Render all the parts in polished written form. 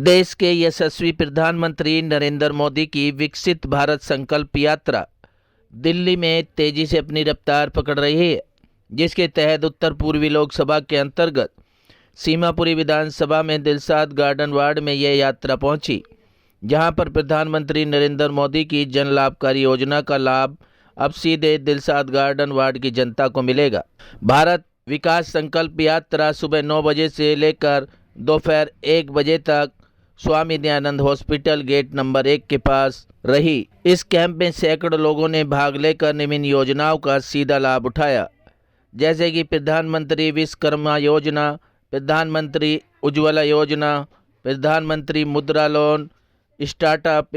देश के यशस्वी प्रधानमंत्री नरेंद्र मोदी की विकसित भारत संकल्प यात्रा दिल्ली में तेजी से अपनी रफ्तार पकड़ रही है, जिसके तहत उत्तर पूर्वी लोकसभा के अंतर्गत सीमापुरी विधानसभा में दिलशाद गार्डन वार्ड में यह यात्रा पहुंची, जहां पर प्रधानमंत्री नरेंद्र मोदी की जन लाभकारी योजना का लाभ अब सीधे दिलशाद गार्डन वार्ड की जनता को मिलेगा। भारत विकास संकल्प यात्रा सुबह 9 बजे से लेकर दोपहर 1 बजे तक Swami Dayanand hospital gate number 1 के पास रही। इस कैंप में सैकड़ों लोगों ने भाग लेकर विभिन्न योजनाओं का सीधा लाभ उठाया, जैसे कि प्रधानमंत्री विश्वकर्मा योजना, प्रधानमंत्री उज्ज्वला योजना, प्रधानमंत्री मुद्रा loan, startup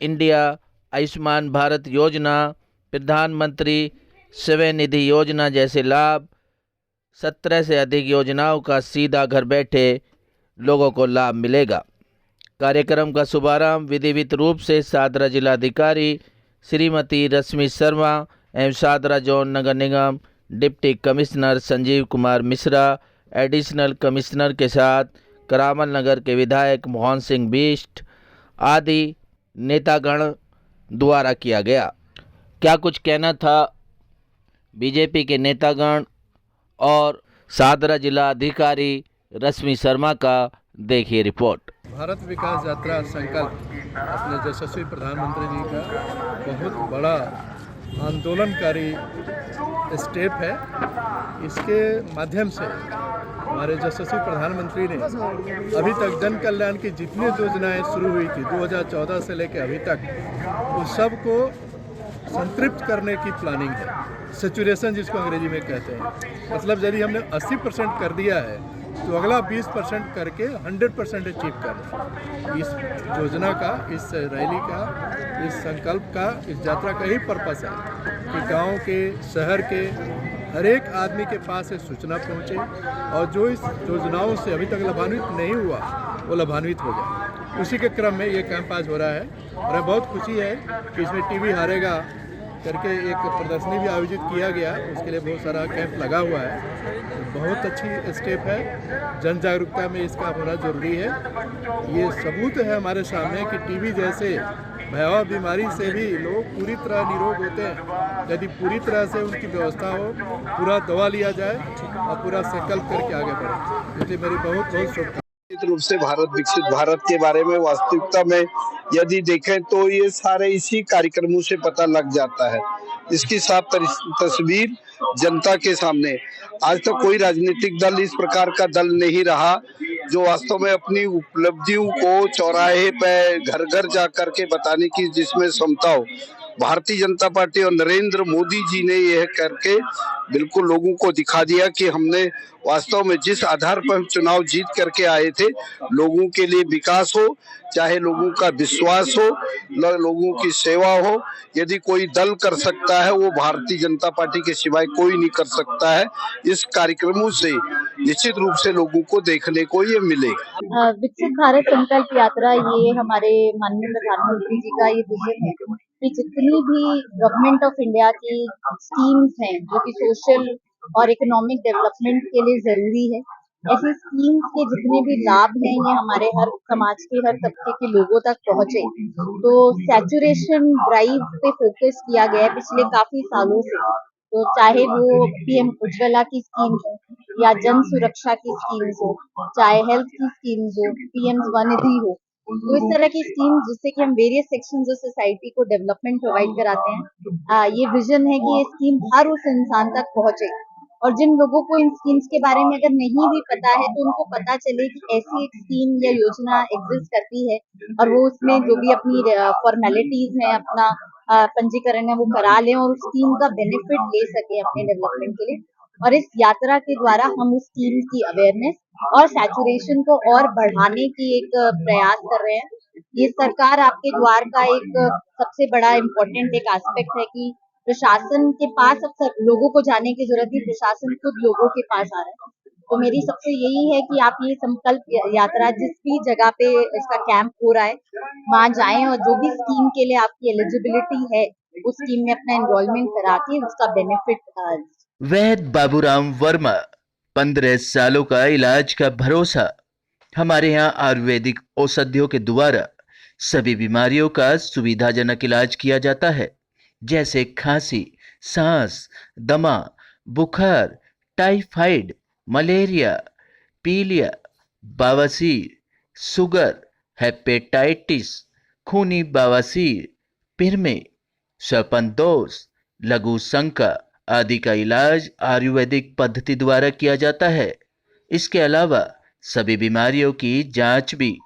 India, Ayushman Bharat योजना, प्रधानमंत्री स्वनिधि योजना जैसे लाभ 17 से अधिक योजनाओं का सीधा घर बैठे लोगों को लाभ मिलेगा। कार्यक्रम का शुभारंभ विधिवत रूप से सादरा जिलाधिकारी श्रीमती रश्मि शर्मा एवं सादरा जोन नगर निगम deputy commissioner Sanjeev Kumar Mishra, additional commissioner के साथ करामल नगर के विधायक मोहन सिंह बिष्ट आदि नेतागण द्वारा किया गया। क्या कुछ कहना था बीजेपी के नेतागण और सादरा जिला अधिकारी रश्मि शर्मा का, देखिए रिपोर्ट। भारत विकास यात्रा संकल्प अपने यशस्वी प्रधानमंत्री जी का बहुत बड़ा आंदोलनकारी स्टेप है। इसके माध्यम से हमारे यशस्वी प्रधानमंत्री ने अभी तक जन कल्याण की जितनी योजनाएं शुरू हुई थी 2014 से लेकर अभी तक, उस सब को संतृप्त करने की प्लानिंग है। सैचुरेशन जिसको अंग्रेजी में कहते हैं, मतलब यदि हमने 80% कर दिया है तो अगला 20% करके 100% अचीव करना। इस योजना का, इस रैली का, इस संकल्प का, इस यात्रा का ही पर्पस है कि गांव के, शहर के हर एक आदमी के पास ये सूचना पहुंचे और जो इस योजनाओं से अभी तक लाभान्वित नहीं हुआ वो लाभान्वित हो जाए। उसी के क्रम में ये कैंप आज हो रहा है और बहुत खुशी है कि इसमें टीवी हारेगा करके एक प्रदर्शनी भी आयोजित किया गया, उसके लिए बहुत सारा कैंप लगा हुआ है। बहुत अच्छी स्टेप है, जन जागरूकता में इसका होना जरूरी है। ये सबूत है हमारे सामने कि टीबी जैसे भयावह बीमारी से भी लोग पूरी तरह निरोग होते हैं यदि पूरी तरह से उनकी व्यवस्था हो, पूरा दवा लिया जाए और पूरा संकल्प करके आगे बढ़े। इसलिए मेरी बहुत बहुत शुभकामनाएं। निश्चित रूप से भारत विकसित भारत के बारे में वास्तविकता में यदि देखें तो ये सारे इसी कार्यक्रमों से पता लग जाता है। इसकी साफ तस्वीर जनता के सामने। आज तक कोई राजनीतिक दल इस प्रकार का दल नहीं रहा जो वास्तव में अपनी उपलब्धियों को चौराहे पे घर घर जा करके बताने की जिसमें क्षमता हो। भारतीय जनता पार्टी और नरेंद्र मोदी जी ने यह करके बिल्कुल लोगों को दिखा दिया कि हमने वास्तव में जिस आधार पर हम चुनाव जीत करके आए थे, लोगों के लिए विकास हो, चाहे लोगों का विश्वास हो, लोगों की सेवा हो, यदि कोई दल कर सकता है वो भारतीय जनता पार्टी के सिवाय कोई नहीं कर सकता है। इस कार्यक्रमों से निश्चित रूप से लोगों को देखने को ये मिलेगा। विकसित भारत संकल्प यात्रा, ये हमारे माननीय प्रधानमंत्री जी का ये विजन है कि जितनी भी गवर्नमेंट ऑफ इंडिया की स्कीम्स हैं जो कि सोशल और इकोनॉमिक डेवलपमेंट के लिए जरूरी है, ऐसी स्कीम्स के जितने भी लाभ हैं ये हमारे हर समाज के हर तबके के लोगों तक पहुंचे। तो सैचुरेशन ड्राइव पे फोकस किया गया है पिछले काफी सालों से। तो चाहे वो पीएम उज्ज्वला की स्कीम हो या जन सुरक्षा की स्कीम्स हो, चाहे हेल्थ की स्कीम्स हो, पीएम स्वनिधि हो, तो इस तरह की स्कीम जिससे कि हम वेरियस सेक्शंस ऑफ सोसाइटी को डेवलपमेंट प्रोवाइड कराते हैं। ये विजन है कि ये स्कीम हर उस इंसान तक पहुंचे और जिन लोगों को इन स्कीम्स के बारे में अगर नहीं भी पता है तो उनको पता चले कि ऐसी एक स्कीम या योजना एग्जिस्ट करती है और वो उसमें जो भी अपनी फॉर्मेलिटीज है, अपना पंजीकरण है वो करा लें और उस स्कीम का बेनिफिट ले सके अपने डेवलपमेंट के लिए। और इस यात्रा के द्वारा हम उस स्कीम की अवेयरनेस और सैचुरेशन को और बढ़ाने की एक प्रयास कर रहे हैं। ये सरकार आपके द्वार का एक सबसे बड़ा इम्पोर्टेंट एक एस्पेक्ट है कि प्रशासन के पास अब लोगों को जाने की जरूरत नहीं, प्रशासन खुद लोगों के पास आ रहा है। तो मेरी सबसे यही है कि आप ये संकल्प यात्रा जिस भी जगह पे इसका कैंप हो रहा है वहाँ जाएं और जो भी स्कीम के लिए आपकी एलिजिबिलिटी है उस स्कीम में अपना एनरोलमेंट करा के उसका बेनिफिट। वैद बाबूराम वर्मा, 15 सालों का इलाज का भरोसा। हमारे यहाँ आयुर्वेदिक औषधियों के द्वारा सभी बीमारियों का सुविधाजनक इलाज किया जाता है, जैसे खांसी, सांस, दमा, बुखार, टाइफाइड, मलेरिया, पीलिया, बवासीर, शुगर, हेपेटाइटिस, खूनी बवासीर, पिरमे, श्वसन लघु शंका आदि का इलाज आयुर्वेदिक पद्धति द्वारा किया जाता है। इसके अलावा सभी बीमारियों की जांच भी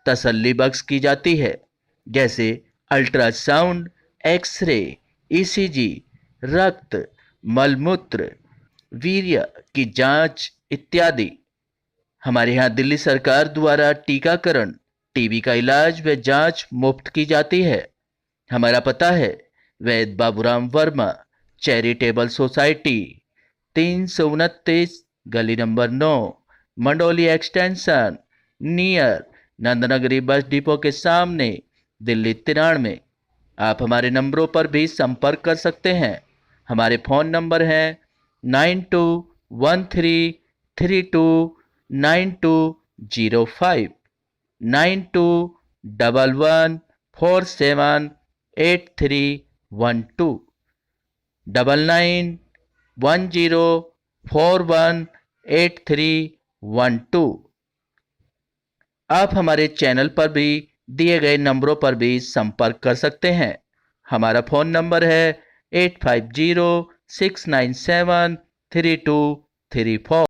तसल्ली बख्श की जाती है, जैसे अल्ट्रासाउंड, एक्सरे, ईसीजी, रक्त, मलमूत्र, वीर्य की जांच इत्यादि। हमारे यहाँ दिल्ली सरकार द्वारा टीकाकरण, टीबी का इलाज व जांच मुफ्त की जाती है। हमारा पता है वैद बाबूराम वर्मा, चैरिटेबल सोसाइटी, 329 गली number 9, Mandoli extension, near Nand Nagri bus depot के सामने, दिल्ली 93। आप हमारे नंबरों पर भी संपर्क कर सकते हैं। हमारे फ़ोन नंबर हैं 9213329205, 9211478312, 9910418312। आप हमारे चैनल पर भी दिए गए नंबरों पर भी संपर्क कर सकते हैं। हमारा फ़ोन नंबर है 8506973234।